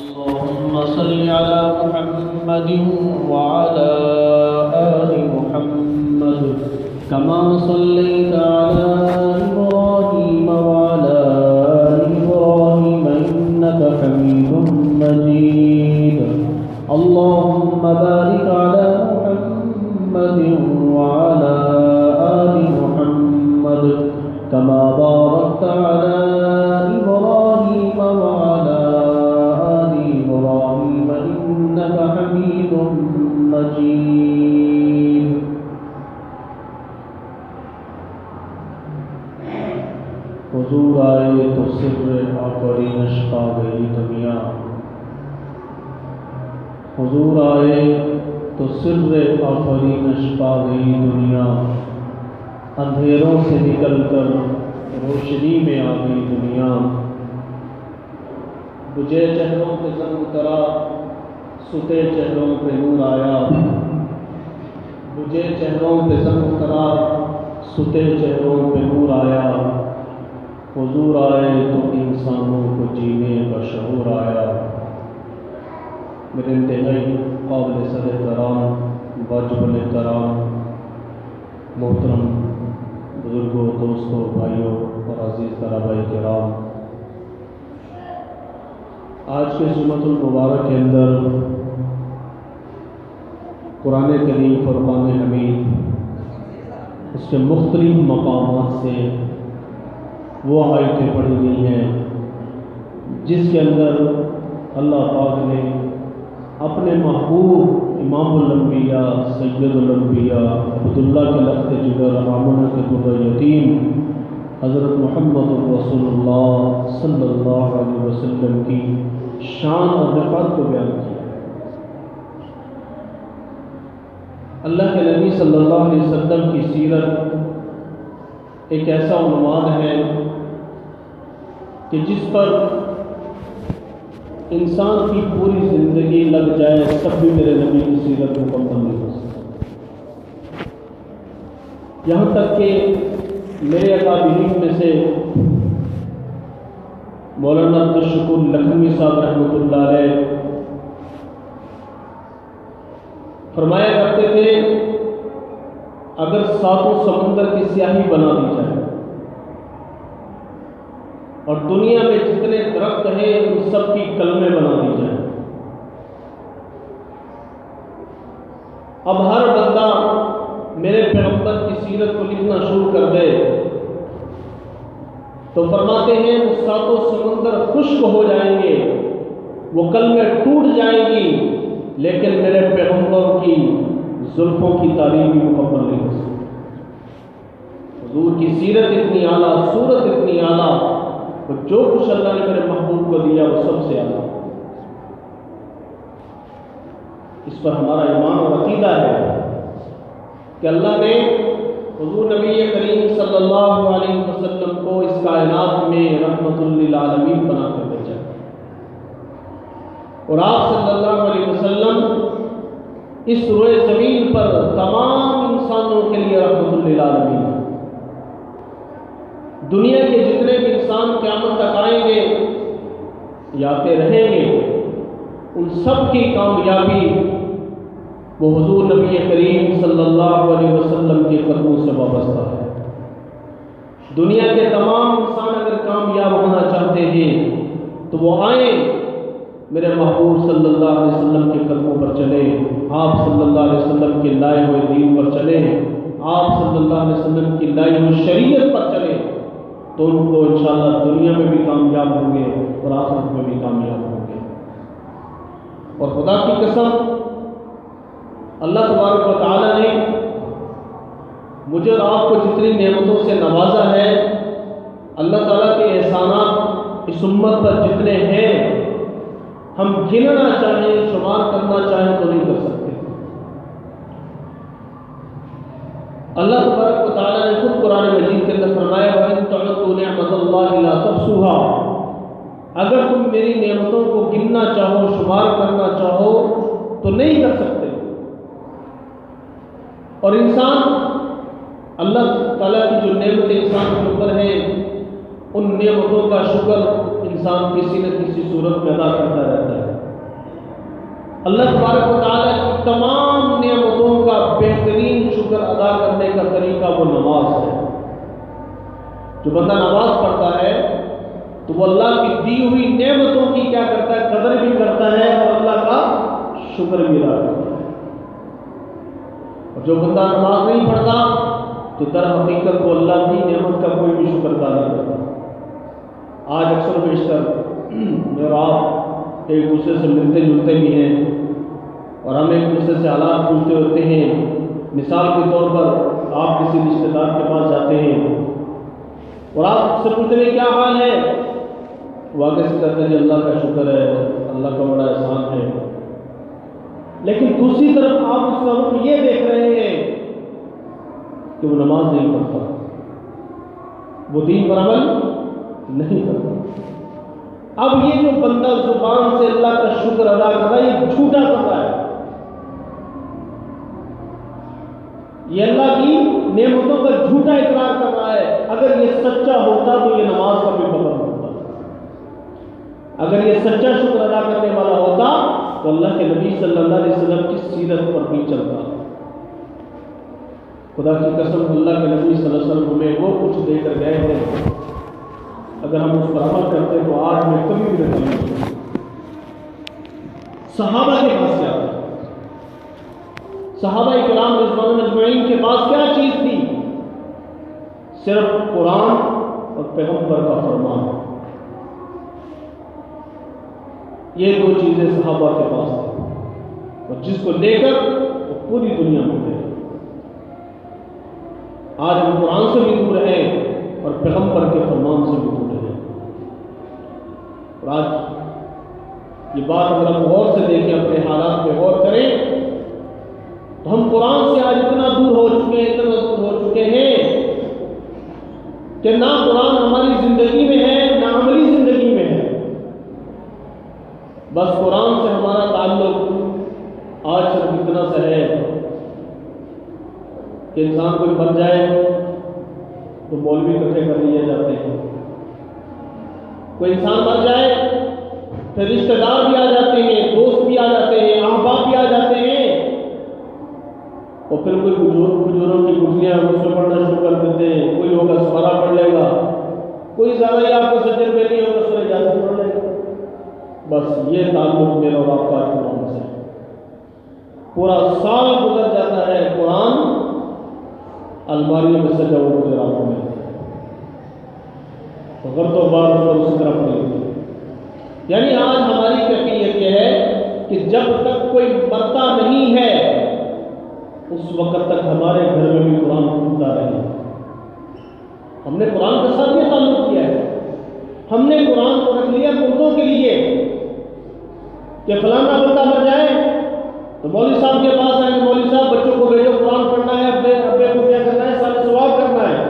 اللهم صل على محمد وعلى آل محمد كما صليت على إبراهيم وعلى آل إبراهيم إنك حميد مجيد. اللهم بارك على محمد وعلى آل محمد كما باركت على إبراهيم وعلى آل إبراهيم إنك حميد مجيد. حضور آئے تو سر آفرینش پا گئی دنیا. حضور آئے تو سر آفرینش پا گئی دنیا. اندھیروں سے نکل کر روشنی میں آ گئی دنیا. بجھے چہروں پہ زنگ اترا ستے چہروں پہ نور آیا. بجھے چہروں پہ زنگ اترا ستے چہروں پہ نور آیا. حضور آئے تو انسانوں کو جینے کا شعور آیا. میرے انتہائی قابل صد احترام واجب الاحترام محترم بزرگوں، دوستوں، بھائیوں اور عزیز طلباء کرام، آج کے جمعۃ المبارک کے اندر قرآن کریم فرقان حمید اس کے مختلف مقامات سے وہ آیتیں پڑھی گئی ہیں جس کے اندر اللہ پاک نے اپنے محبوب امام الانبیاء سید الانبیاء عبداللہ کے لخت جگر آمنہ کے در یتیم حضرت محمد رسول اللہ صلی اللہ علیہ وسلم کی شان اور رفعت کو بیان کیا. اللہ کے نبی صلی اللہ علیہ وسلم کی سیرت ایک ایسا عنوان ہے کہ جس پر انسان کی پوری زندگی لگ جائے تب بھی میرے نبی کی سیرت مکمل نہیں ہو سکتی. یہاں تک کہ میرے اکابرین میں سے مولانا عبدالشکور لکھنوی صاحب رحمۃ اللہ علیہ فرمایا کرتے تھے اگر ساتوں سمندر کی سیاہی بنا دی جائے اور دنیا میں جتنے درخت ہیں ان سب کی کلمیں بنا دی جائیں، اب ہر بندہ میرے پیغمبر کی سیرت کو لکھنا شروع کر دے تو فرماتے ہیں وہ ساتوں سمندر خشک ہو جائیں گے، وہ کلمیں ٹوٹ جائیں گی، لیکن میرے پیغمبر کی زلفوں کی تعریف بھی مکمل نہیں ہو سکتی. حضور کی سیرت اتنی اعلیٰ، صورت اتنی اعلیٰ، جو کچھ اللہ نے میرے محبوب کو دیا وہ سب سے اعلیٰ. اس پر ہمارا ایمان اور عقیدہ ہے کہ اللہ نے حضور نبی کریم صلی اللہ علیہ وسلم کو اس کائنات میں رحمت للعالمین بنا کر بھیجا، اور آپ صلی اللہ علیہ وسلم اس روئے زمین پر تمام انسانوں کے لیے رحمت للعالمین. دنیا کے جتنے بھی انسان قیامت تک آئیں گے یا آتے رہیں گے، ان سب کی کامیابی وہ حضور نبی کریم صلی اللہ علیہ وسلم کے قدموں سے وابستہ ہے. دنیا کے تمام انسان اگر کامیاب ہونا چاہتے ہیں تو وہ آئیں میرے محبوب صلی اللہ علیہ وسلم کے قدموں پر چلیں، آپ صلی اللہ علیہ وسلم کے لائے ہوئے دین پر چلیں، آپ صلی اللہ علیہ وسلم کی لائی ہوئی شریعت پر چلیں تو ان کو انشاءاللہ دنیا میں بھی کامیاب ہوں گے اور آخرت میں بھی کامیاب ہوں گے. اور خدا کی قسم اللہ تبارک و تعالیٰ نے مجھے اور آپ کو جتنی نعمتوں سے نوازا ہے، اللہ تعالیٰ کے احسانات اس امت پر جتنے ہیں ہم گننا چاہیں، شمار کرنا چاہیں تو نہیں کر سکتے. اللہ تبارک و تعالیٰ نے خود قرآن مجید کے اندر فرمایا وَإِن تَعُدُّوا نِعْمَتَ اللَّهِ لَا تُحْصُوهَا، اگر تم میری نعمتوں کو گننا چاہو، شمار کرنا چاہو تو نہیں کر سکتے. اور انسان اللہ تعالیٰ کی جو نعمت انسان کے اوپر ہے ان نعمتوں کا شکر انسان کسی نہ کسی صورت میں ادا کرتا رہتا ہے. اللہ تبارک و تعالیٰ کی تمام نعمتوں کا بہترین شکر ادا کرنے کا طریقہ وہ نماز ہے۔ جو بندہ نماز پڑھتا ہے تو وہ اللہ کی دی ہوئی نعمتوں کی کیا کرتا ہے؟ قدر بھی کرتا ہے اور اللہ کا شکر بھی ادا کرتا ہے۔ اور جو بندہ نماز نہیں پڑھتا تو در حقیقت وہ اللہ کی نعمت کا کوئی بھی شکر ادا نہیں کرتا۔ آج اکثر و بیشتر میں اور آپ ایک دوسرے سے ملتے جلتے بھی ہیں اور ہم ایک دوسرے سے حالات پوچھتے ہوتے ہیں۔ مثال کے طور پر آپ کسی رشتہ دار کے پاس جاتے ہیں اور آپ سے پوچھتے ہیں کیا حال ہے، وہ آگے سے کہتے ہیں اللہ کا شکر ہے، اللہ کا بڑا احسان ہے، لیکن دوسری طرف آپ اس کا رخ یہ دیکھ رہے ہیں کہ وہ نماز نہیں پڑھتا، وہ دین پر عمل نہیں کرتا۔ اب یہ جو بندہ زبان سے اللہ کا شکر ادا کر رہا ہے یہ جھوٹا کر رہا ہے، یہ اللہ کی نعمتوں کا جھوٹا اقرار کر رہا ہے۔ اگر یہ سچا ہوتا تو یہ نماز کا بھی پابند ہوتا، اگر یہ سچا شکر ادا کرنے والا ہوتا تو اللہ کے نبی صلی اللہ علیہ وسلم کی سیرت پر بھی چلتا۔ خدا کی قسم اللہ کے نبی صلی اللہ علیہ وسلم ہمیں وہ کچھ دے کر گئے ہیں، اگر ہم اس پر عمل کرتے تو آج میں کبھی بھی نہیں ہوتی۔ صحابہ کے پاس کیا تھا؟ صحابہ کرام رضوان اجمعین کے پاس کیا چیز تھی؟ صرف قرآن اور پیغمبر کا فرمان، یہ دو چیزیں صحابہ کے پاس تھیں، اور جس کو لے کر وہ پوری دنیا میں تھے۔ آج ہم قرآن سے بھی دور ہیں اور پیغمبر کے فرمان سے بھی دور ہیں۔ اور آج یہ بات اگر ہم غور سے دیکھیں، اپنے حالات پہ غور کریں تو ہم قرآن سے آج اتنا دور ہو چکے ہیں، اتنا دور ہو چکے ہیں کہ نہ قرآن ہماری زندگی میں ہے نہ عملی زندگی میں ہے۔ بس قرآن سے ہمارا تعلق آج صرف اتنا سا ہے کہ انسان کوئی مر جائے تو مولوی اکٹھے کر لیے جاتے ہیں، کوئی انسان مر جائے پھر رشتہ دار بھی آ جاتے ہیں، دوست بھی آ جاتے ہیں، احباب بھی آ جاتے ہیں، اور پھر کوئی بزرگوں کی گٹھلیاں اس میں پڑھنا شروع کر دیتے ہیں۔ کوئی ہوگا سوارا پڑھ لے گا، کوئی زیادہ ہی آپ کو سجر پہ نہیں ہوگا سورہ یاسین پڑھ لے گا۔ بس یہ تعلق میرا اور آپ کا قرآن سے، پورا سال گزر جاتا ہے قرآن الماریوں میں سجا ہوا مجھے راتوں میں، غرض و بار اس پر اسی طرح پڑھ لیتے ہیں۔ یعنی آج ہماری کیفیت یہ ہے کہ جب تک کوئی مرتا نہیں ہے اس وقت تک ہمارے گھر میں بھی قرآن پڑھتا رہے۔ ہم نے قرآن کے ساتھ یہ تعلق کیا ہے، ہم نے قرآن کو رکھ لیا مردوں کے لیے کہ فلانا بندہ مر جائے تو مولوی صاحب کے پاس آئیں گے، مولوی صاحب بچوں کو بھیجو، قرآن پڑھنا ہے، ابے کو کیا کرنا ہے، سارے ثواب کرنا ہے،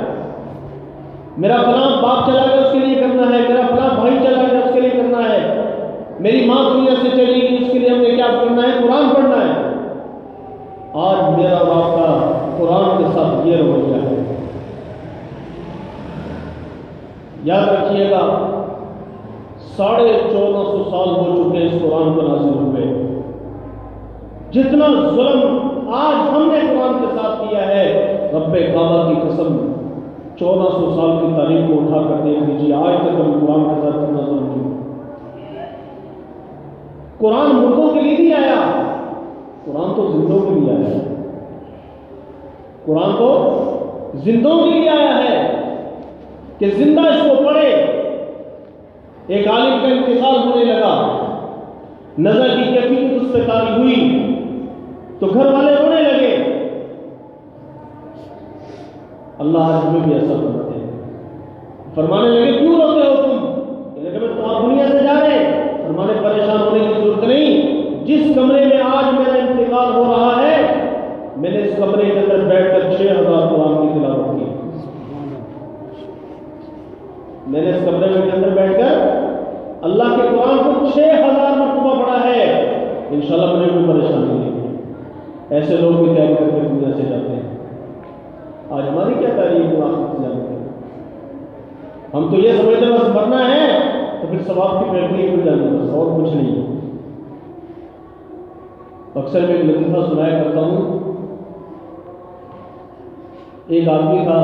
میرا فلاں باپ چلا گیا اس کے لیے کرنا ہے، میرا فلاں بھائی چلا گیا اس کے لیے کرنا ہے، میری ماں دنیا سے چلی گئی اس کے لیے ہم نے کیا کرنا ہے، قرآن پڑھنا ہے۔ آج میرا اور آپ کا قرآن کے ساتھ یہ رویہ ہے۔ یاد رکھیے گا 1450 سال ہو چکے اس قرآن کو نازل ہوئے، جتنا ظلم آج ہم نے قرآن کے ساتھ کیا ہے، رب کعبہ کی قسم 1400 سال کی تاریخ کو اٹھا کر دیکھ لیجیے، آج تک ہم قرآن کے ساتھ کتنا ظلم کیا۔ قرآن مردوں کے لیے نہیں آیا، قرآن تو زندوں کے لیے آیا ہے، قرآن تو زندوں کے لیے آیا ہے کہ زندہ اس کو پڑھے۔ ایک عالم کا انتقال ہونے لگا، نظر کی کیفیت اس پہ طاری ہوئی تو گھر والے رونے لگے۔ اللہ آج ہمیں بھی ایسا کرتے ہیں، فرمانے لگے کیوں روتے ہو تم؟ لیکن تم آپ دنیا سے جا رہے، فرمانے پریشان ہونے کی ضرورت نہیں، جس کمرے میں آج میرا انتقال ہو رہا ہے میں نے اس کمرے کے اندر بیٹھ کر 6000 قرآن کی تلاوت کی، میں نے اس کمرے کے اندر بیٹھ کر اللہ کے قرآن کو 6000 مرتبہ پڑھا ہے، انشاءاللہ مجھے کوئی پریشانی نہیں۔ ایسے لوگ بھی تیاری کر کے دنیا سے جاتے ہیں۔ آج ہماری کیا تعلیم ہے آخرت سے جانے کی؟ ہم تو یہ سمجھتے ہیں بس مرنا ہے تو پھر ثواب کی فیکٹری مل جاتی ہے، بس اور کچھ نہیں۔ اکثر میں ایک لطیفہ سنایا کرتا ہوں. ایک آدمی تھا،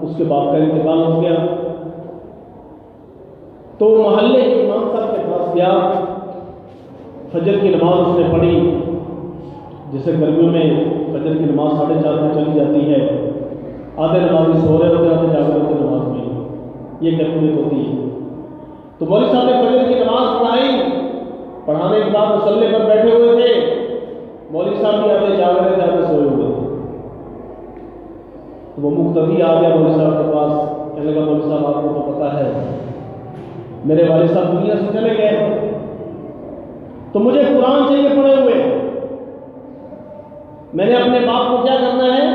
اس کے باپ کا انتقال ہو گیا، تو محلے کے امام صاحب کے پاس گیا. فجر کی نماز اس نے پڑھی. جیسے گرمیوں میں فجر کی نماز 4:30 میں چلی جاتی ہے، آدھے نمازی سو رہے ہوتے، آدھے جاگ رہے ہوتے نماز میں، یہ کیفیت ہوتی ہے. تو مولوی صاحب نے فجر کی نماز پڑھائی. پڑھانے کے بعد مصلی پر بیٹھے ہوئے تھے. مولوی صاحب بھی آدھے جاگ رہے تھے، آدھے سوئے ہوئے تھے. تو وہ مقتدی آ گیا مولوی صاحب کے پاس، کہنے لگا مولوی صاحب آپ کو تو پتہ ہے میرے والد صاحب دنیا سے چلے گئے، تو مجھے قرآن چاہیے پڑھے ہوئے. میں نے اپنے باپ کو کیا کرنا ہے؟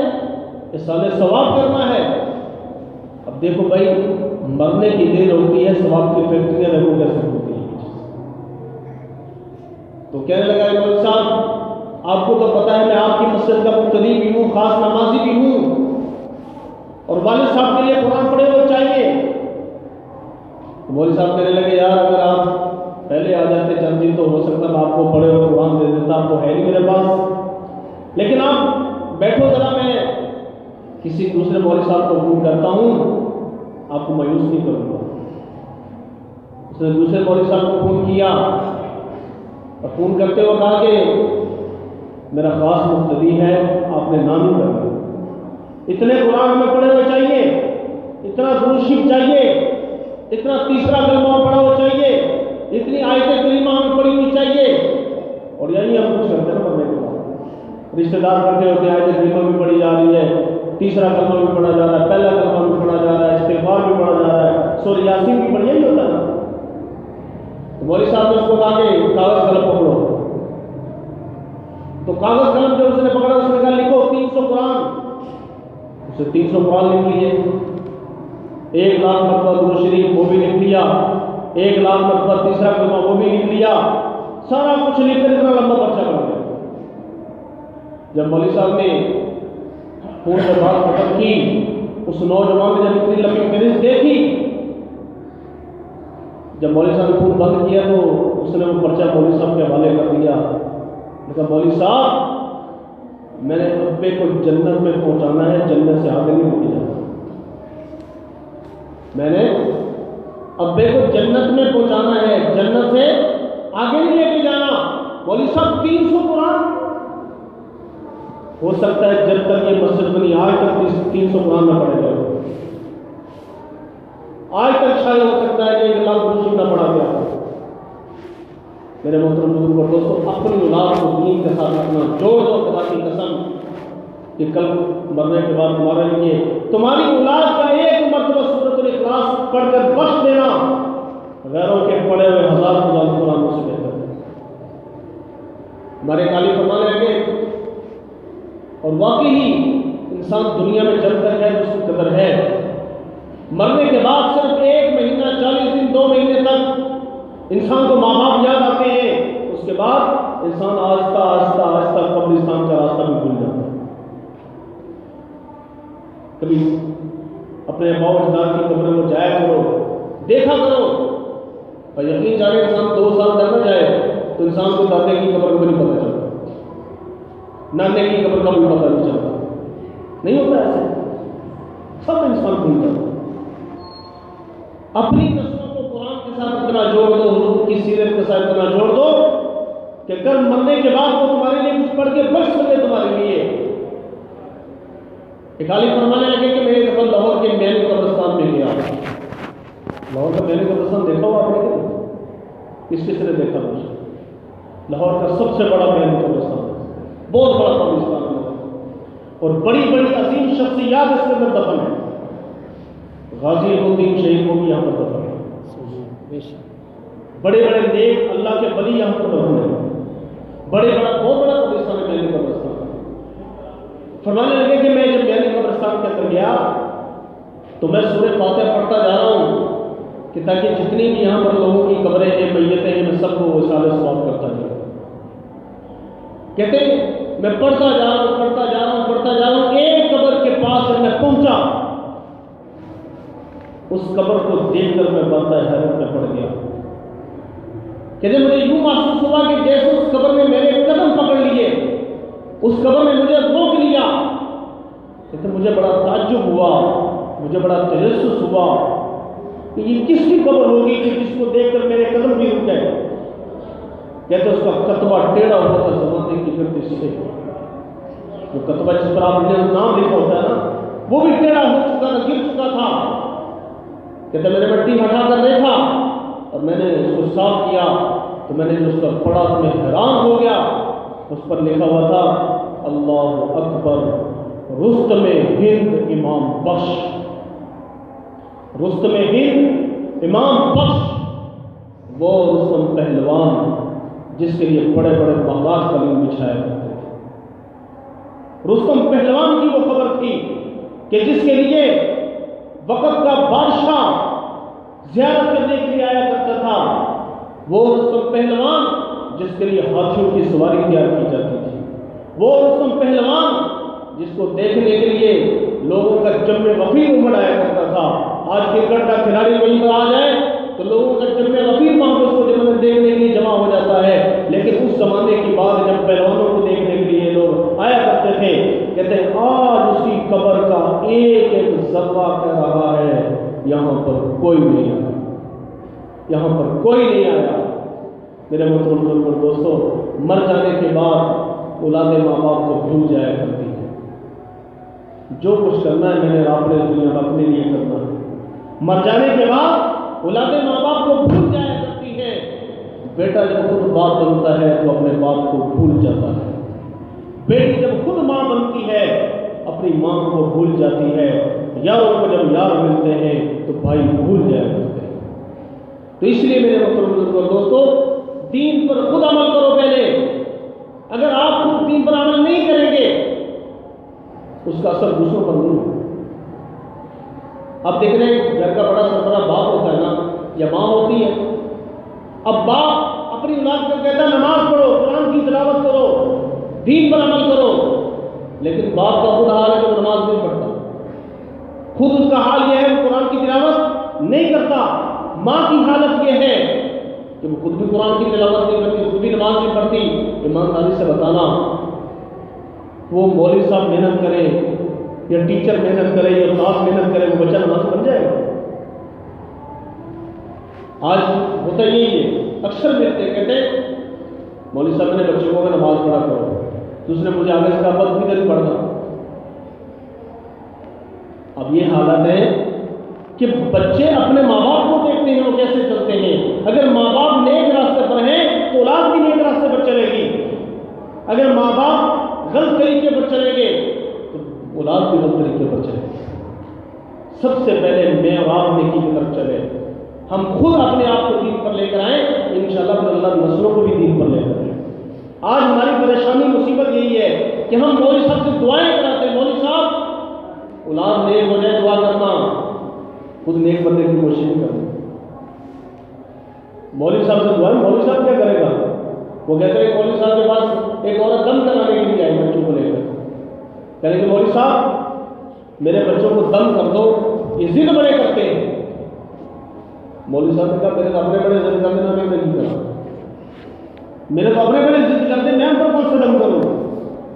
احسان ثواب کرنا ہے. اب دیکھو بھائی، مرنے کی دیر ہوتی ہے، ثواب کی فیکٹریاں دیکھو کیسے ہوتی ہیں. تو کہنے لگا مولوی صاحب آپ کو تو پتہ ہے میں آپ کی مسجد کا مقتدی بھی ہوں، خاص نمازی بھی ہوں، اور والد صاحب کے لیے قرآن پڑھے ہوئے چاہیے. تو مولوی صاحب کہنے لگے یار اگر آپ پہلے آ جاتے چند دن تو ہو سکتا میں آپ کو پڑھے ہوئے قرآن دے دیتا. آپ تو ہے نہیں میرے پاس، لیکن آپ بیٹھو ذرا، میں کسی دوسرے مولوی صاحب کو فون کرتا ہوں، آپ کو مایوس نہیں کروں گا. اس نے دوسرے مولوی صاحب کو فون کیا، اور فون کرتے ہوئے کہا کہ میرا خاص مقتدی ہے، آپ نے نام ہی کرنا، اتنے قرآن ہمیں پڑھے ہوئے چاہیے، اتنا درود شریف چاہیے، اتنا تیسرا کلمہ پڑھا ہوا چاہیے، اتنی آیت کریمہ ہمیں پڑھی ہوئی چاہیے. اور یہی ہم کچھ کرتے ہیں نا پڑھنے کے بعد. رشتے دار کرتے ہوتے ہیں، آیت کریمہ بھی پڑھی جا رہی ہے، تیسرا کلمہ بھی پڑھا جا رہا ہے، پہلا کلمہ بھی پڑھا جا رہا ہے، استغفار بھی پڑھا جا رہا ہے، سورہ یاسین بھی پڑھی، یہی ہوتا ہے نا. تو مولوی صاحب نے اس کو کہا کہ کاغذ قلم پکڑو. تو کاغذ قلم جو اس نے پکڑا، اس نے کہا لکھو 300 قرآن. اسے 300 قرآن لکھ لیے. 1,00,000 مرتبہ درود شریف وہ بھی لکھ لیا، 1,00,000 مرتبہ تیسرا کلمہ وہ بھی لکھ لیا. سارا کچھ لکھ کر اتنا لمبا پرچہ بن گیا. جب مولوی صاحب نے فون پر بات ختم کی، اس نوجوان نے جب اتنی لمبی فہرست دیکھی، جب مولوی صاحب نے فون بند کیا تو اس نے وہ پرچہ مولوی صاحب کے حوالے کر دیا. کہا مولوی صاحب میں نے ابے کو جنت میں پہنچانا ہے، جنت سے آگے نہیں لے جانا. میں نے ابے کو جنت میں پہنچانا ہے، جنت سے آگے نہیں لے کے جانا. مولوی صاحب 300 قرآن. ہو سکتا ہے جب تک یہ مسجد بنی آج تک 300 قرآن نہ پڑھے گئے، آج تک شاید ہو سکتا ہے کہ 1,00,000 درود نہ پڑھا گیا. میرے محترم بزرگ اور دوستوں، اپنی اولاد کو دین کے ساتھ رکھنا. جوڑ دو خدا کی قسم کہ کل مرنے کے بعد تمہارے لیے تمہاری اولاد کا ایک مرتبہ سورۃ الاخلاص پڑھ کر بخش دینا غیروں کے پڑھے ہوئے 1000 قرآنوں سے بہتر ہے. ہمارے قالی فرمانے لگے، اور واقعی ہی انسان دنیا میں جب تک ہے اس کی قدر ہے. مرنے کے بعد صرف 1 مہینہ 40 دن 2 مہینے تک انسان کو ماں باپ یاد آتے ہیں. اس کے بعد انسان آہستہ آہستہ آہستہ قبرستان کا راستہ بھی بھول جاتا ہے. کبھی اپنے ابا و اجداد کی قبر میں جایا کرو، دیکھا کرو. اور یقین جانے انسان 2 سال تک نہ جائے تو انسان کو دادے کی قبر کو نہیں پتہ چلتا، نانے کی قبر کا بھی پتہ نہیں چلتا. نہیں ہوتا ایسے، سب انسان بھول جاتا. اپنی نسلوں کو قرآن کے ساتھ اتنا جوڑ دو، حضور کی سیرت کے ساتھ اتنا جوڑ دو کہ کل مرنے کے بعد وہ تمہارے لیے کچھ پڑھ کے بخش سکے تمہارے لیے. ایک عالم فرمانے لگے کہ میں ایک دفعہ لاہور کے مین قبرستان میں گیا. لاہور کا مین قبرستان دیکھا ہوا آپ نے؟ کس نے دیکھا؟ لاہور کا سب سے بڑا مین قبرستان، بہت بڑا قبرستان ہے، اور بڑی بڑی عظیم شخصیات اس کے اندر دفن ہیں. غازی الدین شہید کو بھی یہاں پر دفن ہے. بڑے بڑے نیک اللہ کے ولی یہاں پر دفن ہیں. بہت بڑا قبرستان ہے مین قبرستان. فرمانے لگے کہ میں جب مین قبرستان کے اندر گیا تو میں سورہ فاتحہ پڑھتا جا رہا ہوں کہ تاکہ جتنی بھی یہاں پر لوگوں کی قبریں ہیں، میتیں ہیں، میں سب کو وصال ثواب کرتا جاؤں. کہتے ہیں میں پڑھتا جا رہا ہوں، ایک قبر کے پاس جب میں پہنچا، اس قبر کو دیکھ کر میں بندہ حیرت میں پڑ گیا. کہتے مجھے یوں محسوس ہوا کہ جیسے اس قبر میں میرے قدم پکڑ لیے. اس قبر میں مجھے روک لیا. کہتے مجھے بڑا تعجب ہوا, مجھے بڑا تجسس ہوا کہ یہ کس کی قبر ہوگی کہ جس کو دیکھ کر میرے قدم بھی رک گئے. کہتے اس کا کتبہ ٹیڑھا ہوا تھا زمانے کی گردش سے. جو کتبہ جس پر آپ نے نام لکھا ہوتا ہے نا, وہ بھی ٹیڑھا ہو چکا تھا, گر چکا تھا. کہتے میں نے مٹی ہٹا کر دیکھا اور میں نے اس کو صاف کیا تو میں نے جو اس پر پڑھا تو میں حیران ہو گیا. اس پر لکھا ہوا تھا اللہ اکبر رستم ہند امام بخش. رستم ہند امام بخش, وہ رستم پہلوان جس کے لیے بڑے بڑے باغات قلم بچھایا کرتے تھے. رستم پہلوان کی وہ خبر تھی کہ جس کے لیے وقت کا بادشاہ زیارت کرنے کے لیے آیا کرتا تھا. وہ رستم پہلوان جس کے لیے ہاتھیوں کی سواری تیار کی جاتی تھی. وہ رستم پہلوان جس کو دیکھنے کے لیے لوگوں کا جم غفیر امڑ آیا کرتا تھا. آج کرکٹ کا کھلاڑی وہیں پر آ جائے تو لوگوں کا جم غفیر وہاں پہ اس کو دیکھنے کے لیے جمع ہو جاتا ہے. لیکن اس زمانے کی بات جب پہلوانوں کو دیکھنے کے لیے لوگ آیا کرتے تھے, کہتے ہیں آج اس کی قبر کا ایک ایک ذرہ کہہ رہا ہے یہاں پر کوئی نہیں آیا, یہاں پر کوئی نہیں آیا. میرے محترم دوستو, مر جانے کے بعد اولاد ماں باپ کو بھول جایا کرتی ہے. جو کچھ کرنا ہے میں نے اپنے دنیا میں اپنے لیے کرنا ہے. مر جانے کے بعد اولاد ماں باپ کو بھول جایا کرتی ہے. بیٹا جب خود باپ بنتا ہے تو اپنے باپ کو بھول جاتا ہے. بیٹی جب خود ماں بنتی ہے اپنی ماں کو بھول جاتی ہے. یاروں کو جب یار ملتے ہیں تو بھائی بھول جایا کرتے ہیں. تو اس لیے میرے محترم دوستو, دین پر خود عمل کرو پہلے. اگر آپ خود دین پر عمل نہیں کریں گے اس کا اثر دوسروں پر نہیں ہوگا. اب دیکھ رہے ہیں گھر کا بڑا سربراہ باپ ہوتا ہے نا, یا ماں ہوتی ہے. اب باپ اپنی اولاد کو کہتا ہے نماز پڑھو, قرآن کی تلاوت کرو, دین پر عمل کرو. لیکن باپ کا خود حال ہے کہ وہ نماز نہیں پڑھتا. خود اس کا حال یہ ہے وہ قرآن کی تلاوت نہیں کرتا. ماں کی حالت یہ ہے کہ وہ خود بھی قرآن کی تلاوت نہیں کرتی, خود بھی نماز نہیں پڑھتی. ایمانداری سے بتانا, وہ مولوی صاحب محنت کرے یا ٹیچر محنت کرے یا استاد محنت کرے, وہ بچہ نماز بن جائے گا؟ آج ہوتا یہی ہے, اکثر ملتے کہتے مولوی صاحب نے بچوں کو نماز پڑھا کرو, دوسرے مجھے آگے سے کہا بس بھی نہیں پڑھنا. اب یہ حالت ہے کہ بچے اپنے ماں باپ کو دیکھتے ہیں وہ کیسے چلتے ہیں. اگر ماں باپ نیک راستے پر ہیں تو اولاد بھی نیک راستے پر چلے گی. اگر ماں باپ غلط طریقے پر چلیں گے تو اولاد بھی غلط طریقے پر چلے گی. سب سے پہلے میں اور آپ نیکی کی طرف چلے, ہم خود اپنے آپ کو دین پر لے کر آئیں, انشاءاللہ اللہ نسلوں کو بھی دین پر لے کر آئیں. آج ہماری پریشانی مصیبت یہی ہے کہ ہم مولوی صاحب سے دعائیں کراتے ہیں, مولوی صاحب اولاد نیک ہو جائے دعا کرنا, خود نیک بننے کی کوشش نہیں کرنا. مولوی صاحب سے دعا, مولوی صاحب کیا کرے گا؟ وہ کہتے ہیں مولوی صاحب کے پاس ایک عورت دم کرانے کے لیے آئی بچوں کو لے کر, کہنے کہ مولوی صاحب میرے بچوں کو دم کر دو, یہ ضد بڑے کرتے ہیں. مولوی صاحب نے کہا میرے تو اپنے بڑے ضد کرتے ہیں, میں نہیں کرا. میرے تو اپنے بڑے ضد کرتے ہیں, میں ان پر کون سے دم کروں؟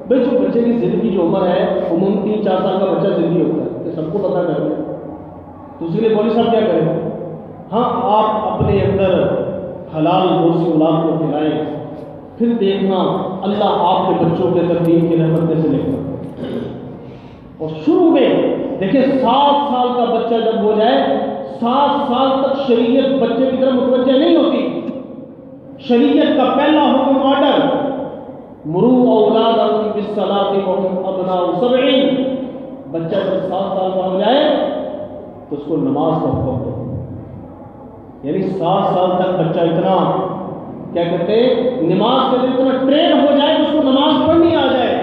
بھائی جو بچے کی ضد کی جو عمر ہے عموماً 3-4 سال کا بچہ ضدی ہوتا ہے, یہ سب کو پتہ کرتے ہیں. تو اس لیے مولوی صاحب کیا کریں؟ ہاں آپ اپنے اندر حلال روزی اولاد کو کھلائیں, پھر دیکھنا اللہ آپ کے بچوں کے اندر دین کی رحمت کیسے لے کر. اور شروع میں دیکھیں 7 سال کا بچہ جب ہو جائے, 7 سال تک شریعت بچے کی طرف متوجہ نہیں ہوتی. شریعت کا پہلا حکم آرڈر مروا اولادکم بالصلاۃ وهم ابناء 7. بچہ جب 7 سال کا ہو جائے تو اس کو نماز کا حکم دو. یعنی 7 سال تک بچہ اتنا کیا کہتے ہیں نماز کے لیے اتنا ٹرین ہو جائے کہ اس کو نماز پڑھنی آ جائے.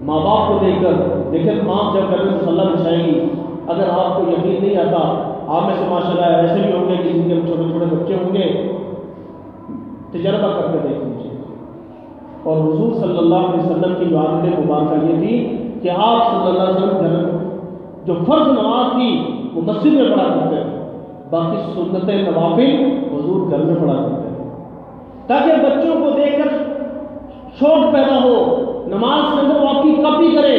ماں باپ کو دیکھ کر دیکھیں, ماں جب گھر میں مصلی بچھائے گی, اگر آپ کو یقین نہیں آتا, آپ میں سے ماشاءاللہ ایسے بھی ہوں گے کہ جن کے چھوٹے چھوٹے بچے ہوں گے, تجربہ کر کے دیکھ لیجیے. اور حضور صلی اللہ علیہ وسلم کی جو عادت مبارکہ یہ تھی کہ آپ صلی اللہ علیہ وسلم گھر میں جو فرض نماز تھی وہ مسجد میں پڑھا کرتے ہیں, باقی سنت نوافل حضور گھر میں پڑھا کرتے ہیں, تاکہ بچوں کو دیکھ کر شوق پیدا ہو, نماز کے اندر وہ آپ کی کاپی کرے.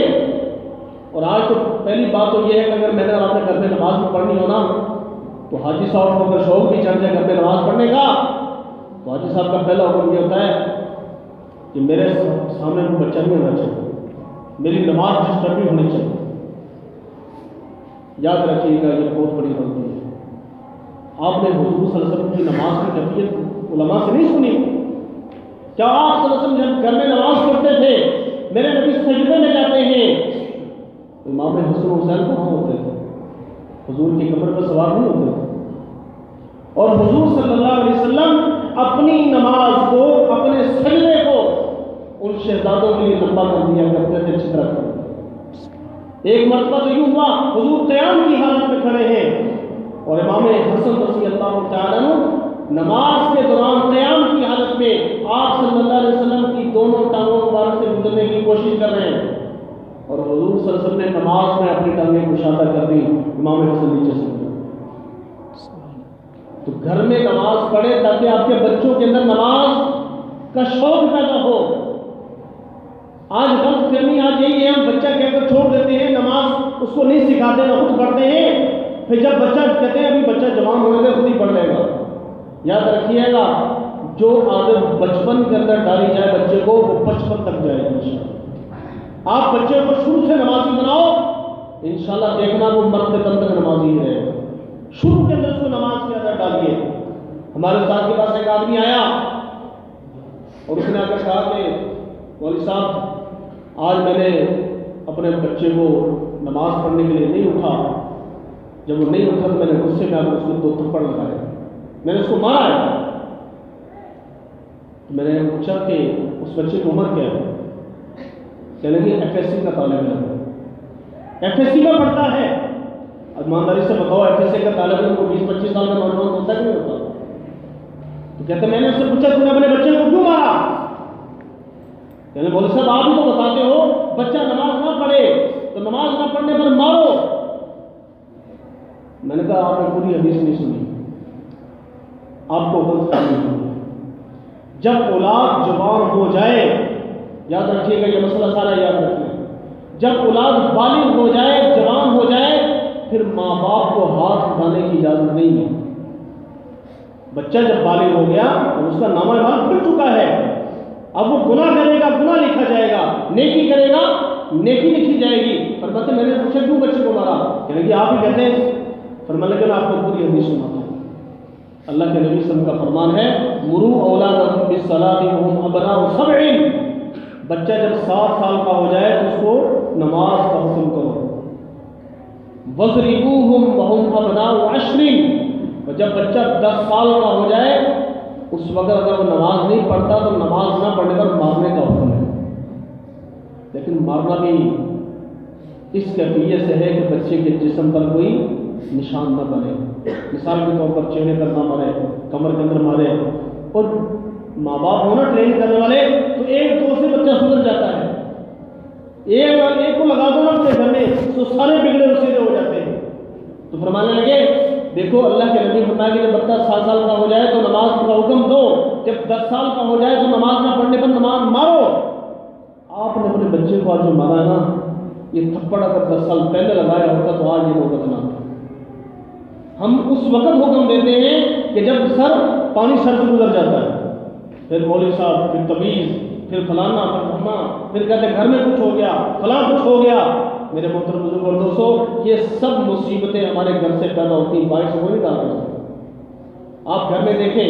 اور آج تو پہلی بات تو یہ ہے کہ اگر میں نے آپ نے گھر میں نماز میں پڑھنی ہو نا تو حاجی صاحب کو اگر شوق بھی چڑھ جائے گھر میں نماز پڑھنے کا تو حاجی صاحب کا پہلا حکم یہ ہوتا ہے کہ میرے سامنے کوئی بچہ نہیں ہونا چاہیے, میری نماز ڈسٹرب نہیں ہونی چاہیے. یاد رکھیے گا یہ بہت بڑی غلطی ہے. آپ نے حضور صلی اللہ علیہ وسلم کی نماز کی کیفیت علماء سے نہیں سنی؟ کیا آپ صلی اللہ علیہ وسلم جب گھر میں نماز پڑھتے تھے میرے نبی سجدے میں جاتے ہیں امام حسن و حسین کہاں ہوتے تھے؟ حضور کی قبر پر سوار نہیں ہوتے تھے. اور حضور صلی اللہ علیہ وسلم اپنی نماز کو, اپنے سجدے کو ان شہزادوں کے لیے لمبا کر دیا کرتے تھے اچھی طرح. ایک مرتبہ تو یوں ہوا حضور قیام کی حالت میں کھڑے ہیں اور امام حسن رضی اللہ تعالیٰ عنہ نماز کے دوران قیام کی حالت میں آپ صلی اللہ علیہ وسلم کی دونوں ٹانگوں مبارک سے گزرنے کی کوشش کر رہے ہیں اور حضور صلی اللہ علیہ وسلم نے نماز میں اپنی ٹانگیں کشادہ کر دی. امام حسن نیچے سے تو گھر میں نماز پڑھے تاکہ آپ کے بچوں کے اندر نماز کا شوق پیدا ہو. آج غلط فہمی آج یہی ہے, ہم بچہ کہہ کر چھوڑ دیتے ہیں, نماز اس کو نہیں سکھاتے, نہ خود پڑھتے ہیں, پھر جب بچہ کہتے ہیں ابھی بچہ جوان ہونے دے خود ہی پڑھ لے گا. یاد رکھیے گا جو عادت بچپن کے اندر ڈالی جائے بچے کو وہ بچپن تک جائے گا انشاءاللہ. آپ بچے کو شروع سے نمازی بناؤ انشاءاللہ دیکھنا وہ مرتے دم تک نمازی ہی رہے گا. شروع کے اندر اس کو نماز کی عادت ڈالیے. ہمارے استاد کے پاس ایک آدمی آیا اور اس نے آ کر کہا کہ مولوی صاحب آج میں نے اپنے بچے کو نماز پڑھنے کے لیے نہیں اٹھا. جب وہ نہیں اٹھا تو میں نے غصے میں آ کر اس کو 2 تھپڑ لگائے, میں نے اس کو مارا ہے. تو میں نے پوچھا کہ اس بچے کی عمر کیا ہے؟ کہنے لگے FSC کا طالب علم ہے, FSC میں پڑھتا ہے. ایمانداری سے بتاؤ FSC کا طالب علم کو 20-25 سال کا نوجوان ہوتا ہے کہ نہیں ہوتا؟ تو کہتے میں نے اس سے پوچھا تم نے اپنے بچے کو کیوں مارا؟ کہنے بولے صاحب آپ ہی تو بتاتے ہو بچہ نماز نہ پڑھے تو نماز نہ پڑھنے پر مارو. میں نے کہا آپ نے پوری حدیث نہیں سنی, آپ کو غلط فہمی ہوئی. جب اولاد جوان ہو جائے, یاد رکھیے گا یہ مسئلہ سارا یاد رکھیے, جب اولاد بالغ ہو جائے, جوان ہو جائے, پھر ماں باپ کو ہاتھ اٹھانے کی اجازت نہیں ہے. بچہ جب بالغ ہو گیا اور اس کا نامہ اعمال کھل چکا ہے, اب وہ گناہ کرے گا گناہ لکھا جائے گا, نیکی کرے گا نیکی لکھی جائے گی. فرماتے میں نے پوچھا کیوں بچے کو مارا؟ کہنے کہ آپ ہی کہتے ہیں. فرمانے لگا آپ کو پوری حدیث سناتا ہوں. اللہ کے نبی صلی اللہ علیہ وسلم کا فرمان ہے مروا اولادکم بالصلاۃ وهم ابناء 7. بچہ جب 7 سال کا ہو جائے تو اس کو نماز کا حکم کرو. وَاضْرِبُوهُمْ وَهُمْ أَبْنَاءُ 10. اور جب بچہ 10 سال کا ہو جائے اس وقت اگر وہ نماز نہیں پڑھتا تو نماز نہ پڑھنے پر مارنے کا حکم ہے. لیکن مارنا بھی اس کیفیت سے ہے کہ بچے کے جسم پر کوئی نشان نہ بنے. مثال کے طور پر چہرے پر نہ مارے, کمر کے اندر مارے. اور ماں باپ ہونا ٹرین کرنے والے تو 1-2 سے بچہ سدھر جاتا ہے. ایک کو لگا دو نا اپنے گھر میں تو سارے بگڑے اسی سے ہو جاتے ہیں. تو فرمانے لگے دیکھو اللہ کے نبی فرمایا کہ جب بچہ 7 سال کا ہو جائے تو نماز کا حکم دو, جب 10 سال کا ہو جائے تو نماز نہ پڑھنے پر نماز مارو. آپ نے اپنے بچے کو آج جو مارا ہے نا, یہ تھپڑ اگر 10 سال پہلے لگایا ہوتا تو آج یہ نوبت نہ آتا. ہم اس وقت حکم دیتے ہیں کہ جب پانی سر سے گزر جاتا ہے, پھر مولوی صاحب, پھر تمیز, پھر فلانا, پھر فلانا, پھر کہتے ہیں گھر میں کچھ ہو گیا, فلاں کچھ ہو گیا. میرے محترم بزرگ اور دوستو, یہ سب مصیبتیں ہمارے گھر سے پیدا ہوتی ہیں, باہر سے کوئی نہیں ڈالتا. آپ گھر میں دیکھیں,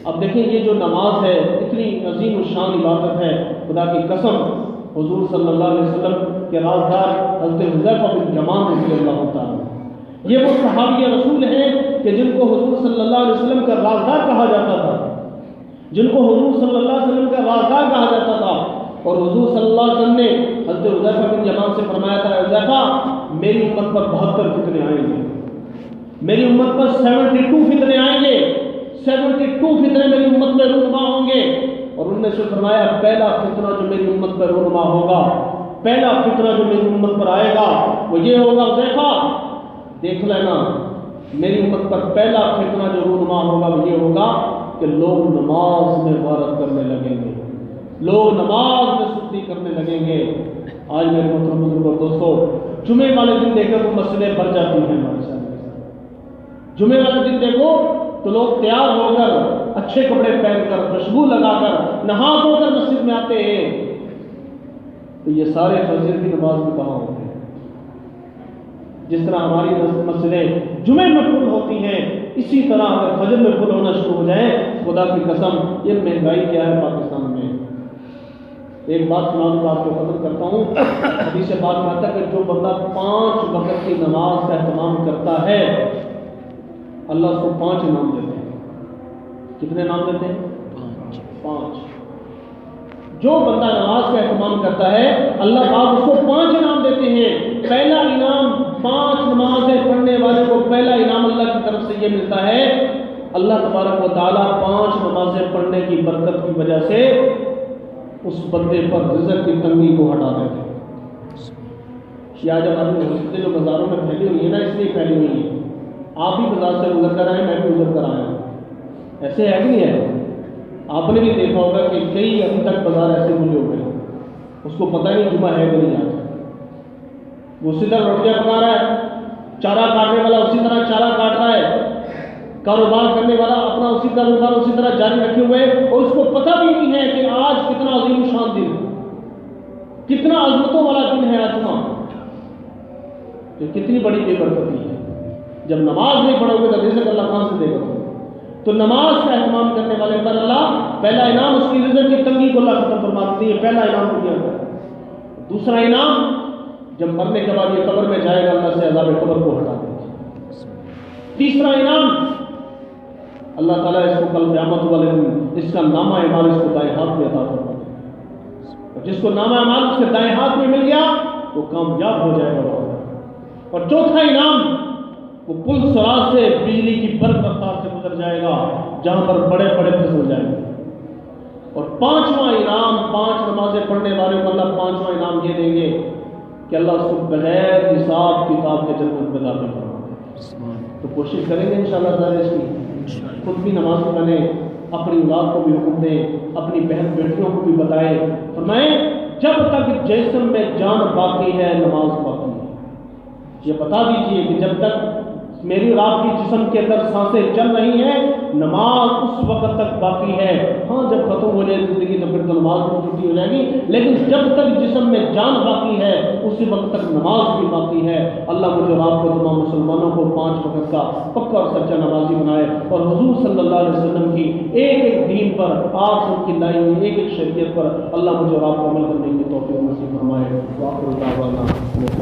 اب دیکھیں یہ جو نماز ہے اتنی عظیم الشان عبادت ہے, خدا کی قسم حضور صلی اللہ علیہ وسلم کے رازدار حضرت حذیفہ بن یمان رضی اللہ تعالیٰ, یہ وہ صحابی رسول ہیں کہ جن کو حضور صلی اللہ علیہ وسلم کا رازدار کہا جاتا تھا, جن کو حضور صلی اللہ علیہ وسلم کا رازدار کہا جاتا تھا. اور حضور صلی اللہ علیہ وسلم نے حضرت حذیفہ بن یمان سے فرمایا تھا, حذیفہ میری امت پر 72 فتنے آئیں گے, میری امت پر 72 فتنے آئیں گے, 72 فتنے میری امت میں رونما ہوں گے. اور انہوں نے سے فرمایا پہلا فتنہ جو میری امت پر رونما ہوگا, پہلا فتنہ جو میری امت پر آئے گا وہ یہ ہوگا, حذیفہ دیکھ لینا میری امت پر پہلا فتنہ جو رونما ہوگا وہ یہ ہوگا کہ لوگ نماز میں غارت کرنے لگیں گے. لوگ نماز میں سستی کرنے لگیں گے۔ آج میرے محترم بزرگوں اور دوستوں، جمعے والے دن دیکھو تو مسجدیں بھر جاتی ہیں ہمارے ساتھ۔ جمعے والے دن دیکھو تو لوگ تیار ہو کر، اچھے کپڑے پہن کر، خوشبو لگا کر، نہا دھو کر مسجد میں آتے ہیں۔ تو یہ سارے فجر کی نماز میں کہاں ہوتے ہیں؟ جس طرح ہماری مسجدیں جمعے میں فل ہوتی ہیں، اسی طرح اگر فجر میں فل ہونا شروع ہو جائیں، خدا کی قسم یہ مہنگائی کیا ہے پاکستان میں۔ ایک بات سناؤں آپ کو ختم کرتا ہوں۔ حدیث سے بات میں آتا ہے کہ جو بندہ 5 وقت کی نماز کا اہتمام کرتا ہے، اللہ اس کو 5 انعام دیتے ہیں۔ کتنے انعام دیتے ہیں؟ 5۔ جو بندہ نماز کا اہتمام کرتا ہے، اللہ پاک اس کو 5 انعام دیتے ہیں۔ پہلا انعام 5 نمازیں پڑھنے والے کو پہلا انعام اللہ کی طرف سے یہ ملتا ہے، اللہ تبارک و تعالیٰ 5 نمازیں پڑھنے کی برکت کی وجہ سے اس بندے پر رزق کی تنگی کو ہٹا دیتے ہیں۔ یا جب اپنے مسجدیں جو بازاروں میں پھیلی ہوئی ہیں نا، اس لیے پھیلی ہوئی ہیں، آپ بھی بازار سے گزر کر آئے، میں بھی گزر کر آیا ہوں، ایسے ہے نہیں ہے؟ آپ نے بھی دیکھا ہوگا کہ کئی ابھی تک بازار ایسے کھلے ہو گئے، اس کو پتہ نہیں جمعہ ہے کہ نہیں آج۔ وہ اسی طرح روٹیاں پکا رہا ہے، چارہ کاٹنے والا اسی طرح چارہ کاٹ رہا ہے، کاروبار کرنے والا اپنا اسی کاروبار اسی طرح جاری رکھے ہوئے، اور اس کو پتہ بھی نہیں ہے کہ آج کتنا عظیم شان دن ہے، کتنا عظمتوں والا دن ہے آج جمعہ۔ تو کتنی بڑی بے برکتی ہے۔ جب نماز نہیں پڑھو گے تو رزق اللہ کہاں سے دے گا؟ تو نماز کا اہتمام کرنے والے پر اللہ پہلا انعام اس کی رزق کی تنگی کو اللہ ختم فرماتی ہے، پہلا انعام دنیا کا۔ دوسرا انعام، جب مرنے کے بعد یہ قبر میں جائے گا، اللہ سے عذاب قبر کو ہٹا دے گا۔ تیسرا انعام، اللہ تعالیٰ اس کو کل قیامت والے دن اس کا نامہ اعمال اس کو دائیں ہاتھ میں عطا فرما دے گا۔ جس کو نامہ اعمال اس کے دائیں ہاتھ میں مل گیا وہ کامیاب ہو جائے گا۔ اور چوتھا انعام، وہ پل سراج سے بجلی کی برق رفتار سے گزر جائے گا، جہاں پر بڑے بڑے پھسل جائیں گے۔ اور 5واں انعام، 5 نمازیں پڑھنے والے کو اللہ 5واں انعام یہ دیں گے کہ اللہ اس کو بغیر حساب کتاب کے جنت میں داخل کروا دے۔ تو کوشش کریں گے انشاءاللہ تعالیٰ اس کی، خود بھی نماز پڑھیں، اپنی اولاد کو بھی حکم دیں، اپنی بہن بیٹیوں کو بھی بتائیں، فرمائیں جب تک جسم میں جان باقی ہے نماز باقی ہے۔ یہ بتا دیجئے کہ جب تک میری اور آپ کی جسم کے اندر سانسیں چل رہی ہیں، نماز اس وقت تک باقی ہے۔ ہاں جب ختم ہو جائے زندگی تو پھر تو نماز کی چھٹی ہو جائے گی، لیکن جب تک جسم میں جان باقی ہے اسی وقت تک نماز بھی باقی ہے۔ اللہ مجھے اور آپ کو تمام مسلمانوں کو 5 وقت کا پکا اور سچا نمازی بنائے، اور حضور صلی اللہ علیہ وسلم کی ایک ایک دین پر، آپ سب کی لائی ہوئی ایک ایک شریعت پر اللہ مجھے اور آپ کو عمل کرنے کی توفیق نصیب فرمائے۔ وآخر دعوانا